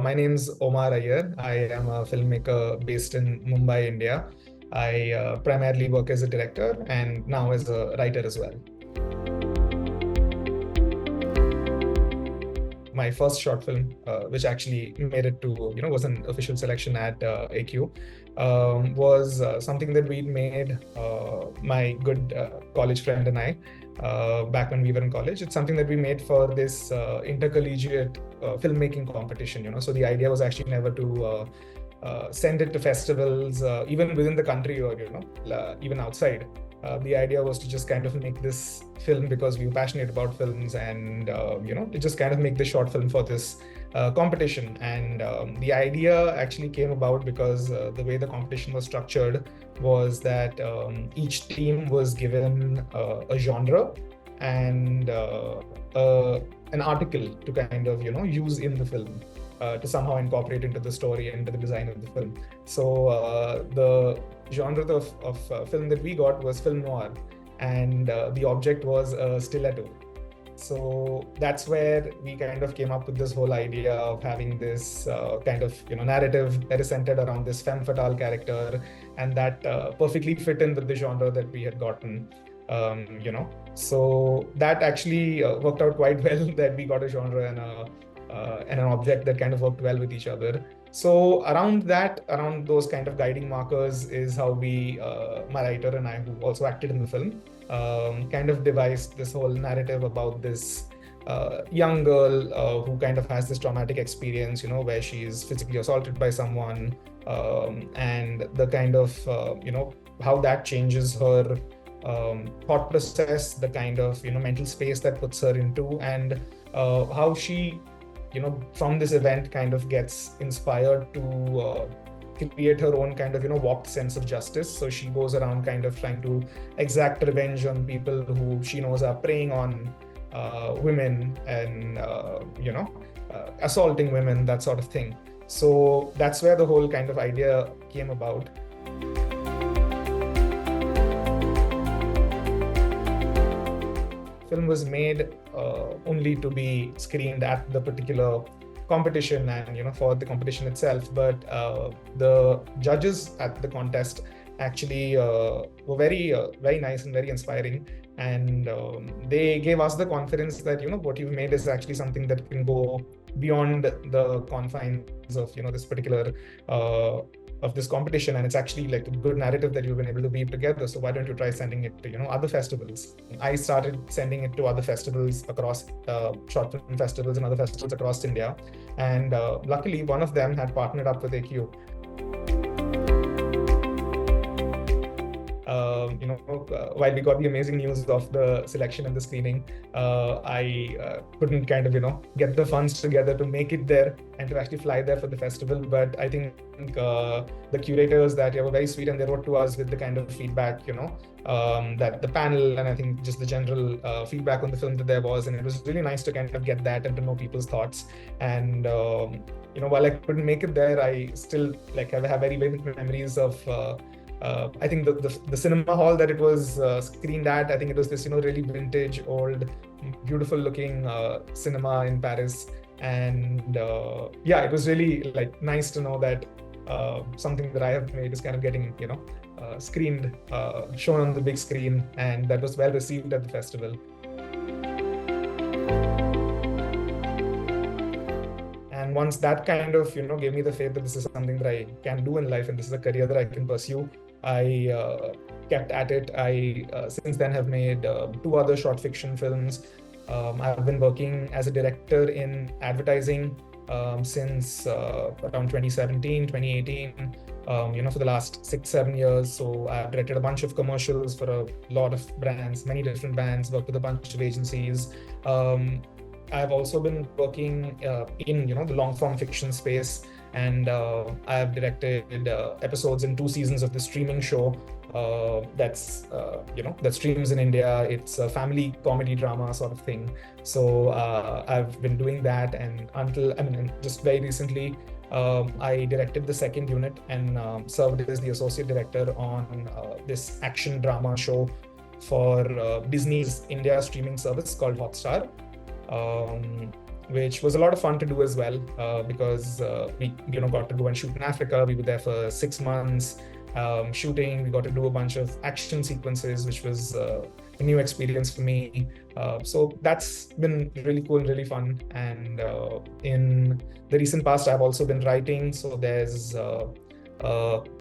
My name's Omar Iyer. I am a filmmaker based in Mumbai, India. I primarily work as a director and now as a writer as well. My first short film, which actually made it to, was an official selection at AQ, was something that we made, my good college friend and I, back when we were in college. It's something that we made for this intercollegiate filmmaking competition, So the idea was actually never to send it to festivals, even within the country or, even outside. The idea was to just kind of make this film because we were passionate about films and, to just kind of make this short film for this competition. And the idea actually came about because the way the competition was structured was that each team was given a genre and an article to kind of, use in the film. To somehow incorporate into the story and into the design of the film. So the genre of film that we got was film noir, and the object was a stiletto. So that's where we kind of came up with this whole idea of having this kind of narrative that is centered around this femme fatale character, and that perfectly fit in with the genre that we had gotten. So that actually worked out quite well, that we got a genre and an object that kind of worked well with each other. So around those kind of guiding markers is how we, my writer and I, who also acted in the film, kind of devised this whole narrative about this young girl who kind of has this traumatic experience, where she is physically assaulted by someone, and the kind of, how that changes her thought process, the kind of, mental space that puts her into, and how she, from this event kind of gets inspired to create her own kind of, warped sense of justice. So she goes around kind of trying to exact revenge on people who she knows are preying on women and, assaulting women, that sort of thing. So that's where the whole kind of idea came about. Film was made only to be screened at the particular competition and for the competition itself, but the judges at the contest actually were very nice and very inspiring, and they gave us the confidence that what you've made is actually something that can go beyond the confines of this particular of this competition, and it's actually like a good narrative that you've been able to weave together. So why don't you try sending it to other festivals? I started sending it to other festivals across short film festivals and other festivals across India, and luckily one of them had partnered up with AQ. While we got the amazing news of the selection and the screening, I couldn't kind of, get the funds together to make it there and to actually fly there for the festival. But I think the curators that were very sweet, and they wrote to us with the kind of feedback, that the panel, and I think just the general feedback on the film that there was. And it was really nice to kind of get that and to know people's thoughts. And, while I couldn't make it there, I still have very vivid memories of I think the cinema hall that it was screened at. I think it was this really vintage, old, beautiful looking cinema in Paris, and it was really nice to know that something that I have made is kind of getting screened, shown on the big screen, and that was well received at the festival. And once that kind of gave me the faith that this is something that I can do in life and this is a career that I can pursue, I kept at it. I since then have made 2 other short fiction films. I've been working as a director in advertising since around 2017, 2018, for the last 6-7 years. So I've directed a bunch of commercials for a lot of brands, many different brands, worked with a bunch of agencies. I've also been working in the long form fiction space, and I've directed episodes in 2 seasons of the streaming show that streams in India. It's a family comedy drama sort of thing. So I've been doing that, and just very recently I directed the 2nd unit and served as the associate director on this action drama show for Disney's India streaming service called Hotstar. which was a lot of fun to do as well, because we got to go and shoot in Africa. We were there for 6 months shooting. We got to do a bunch of action sequences, which was a new experience for me. So that's been really cool, really fun. And in the recent past, I've also been writing. So there's a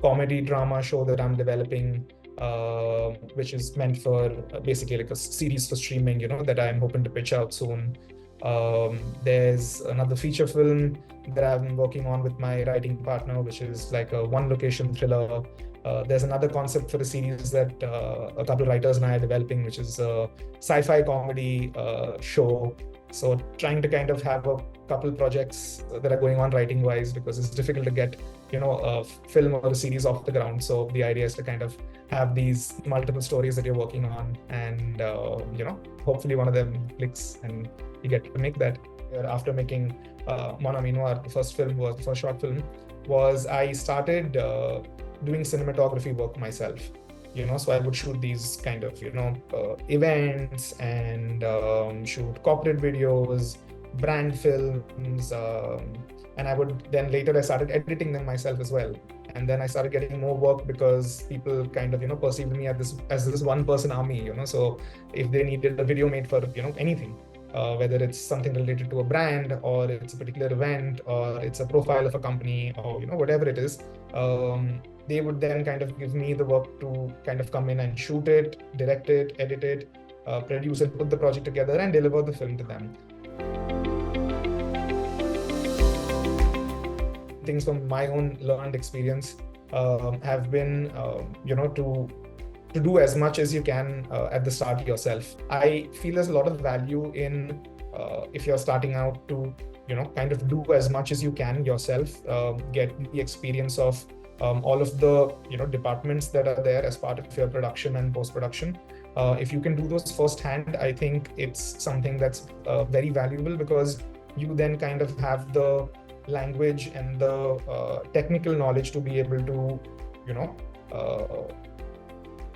comedy drama show that I'm developing, which is meant for basically like a series for streaming, that I'm hoping to pitch out soon. There's another feature film that I've been working on with my writing partner, which is like a one location thriller. There's another concept for a series that a couple of writers and I are developing, which is a sci-fi comedy show. So trying to kind of have a couple projects that are going on writing wise, because it's difficult to get, a film or a series off the ground. So the idea is to kind of have these multiple stories that you're working on, and hopefully one of them clicks and you get to make that. After making Mon Amie Noire, the first short film was I started doing cinematography work myself. So I would shoot these kind of events and shoot corporate videos, brand films, and I would then later I started editing them myself as well. And then I started getting more work because people kind of perceived me as this one person army. So if they needed a video made for anything, whether it's something related to a brand or it's a particular event or it's a profile of a company or whatever it is, they would then kind of give me the work to kind of come in and shoot it, direct it, edit it, produce and put the project together and deliver the film to them. Things from my own learned experience have been, to do as much as you can at the start yourself. I feel there's a lot of value in if you're starting out to, kind of do as much as you can yourself, get the experience of all of the, departments that are there as part of your production and post-production. If you can do those firsthand, I think it's something that's very valuable, because you then kind of have the language and the technical knowledge to be able to,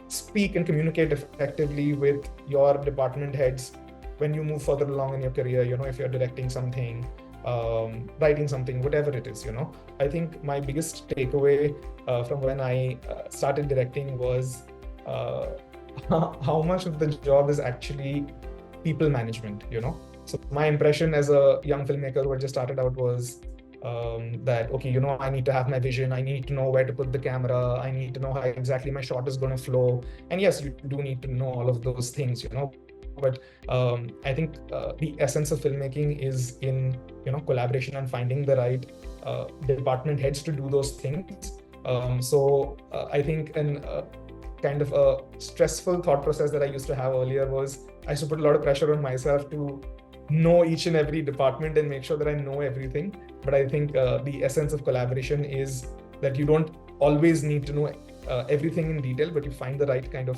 speak and communicate effectively with your department heads when you move further along in your career, if you're directing something, writing something, whatever it is. I think my biggest takeaway from when I started directing was how much of the job is actually people management. So my impression as a young filmmaker who had just started out was that, okay, I need to have my vision, I need to know where to put the camera, I need to know how exactly my shot is going to flow. And yes, you do need to know all of those things, but I think the essence of filmmaking is in, collaboration and finding the right department heads to do those things. So I think kind of a stressful thought process that I used to have earlier was I used to put a lot of pressure on myself to know each and every department and make sure that I know everything. But I think the essence of collaboration is that you don't always need to know everything in detail, but you find the right kind of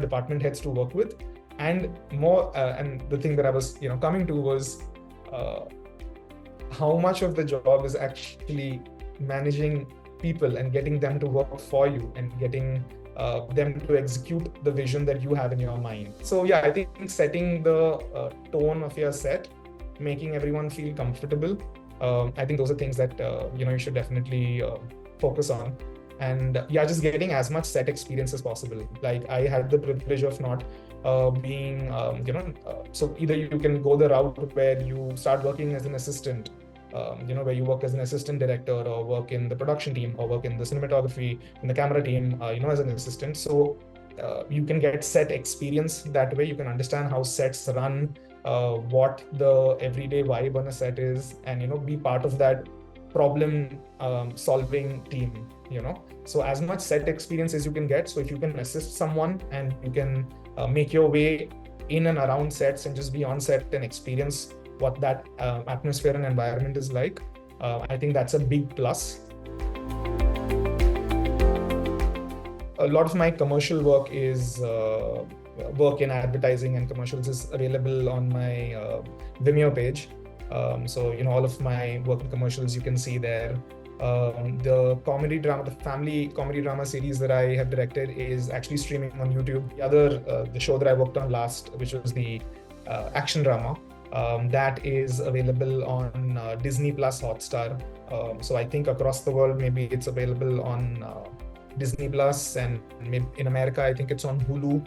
department heads to work with. And more and the thing that I was coming to was how much of the job is actually managing people and getting them to work for you and getting them to execute the vision that you have in your mind. So yeah, I think setting the tone of your set, making everyone feel comfortable, I think those are things that you should definitely focus on. And yeah, just getting as much set experience as possible. Like I had the privilege of not being, so either you can go the route where you start working as an assistant, where you work as an assistant director or work in the production team or work in the cinematography, in the camera team, as an assistant. So you can get set experience that way. You can understand how sets run, what the everyday vibe on a set is, and, be part of that problem solving team, So as much set experience as you can get. So if you can assist someone and you can make your way in and around sets and just be on set and experience what that atmosphere and environment is like, I think that's a big plus. A lot of my commercial work is work in advertising and commercials is available on my Vimeo page. So, all of my work in commercials you can see there. The comedy drama, the family comedy drama series that I have directed is actually streaming on YouTube. The show that I worked on last, which was the action drama, That is available on Disney Plus Hotstar. So I think across the world, maybe it's available on Disney Plus, and maybe in America, I think it's on Hulu.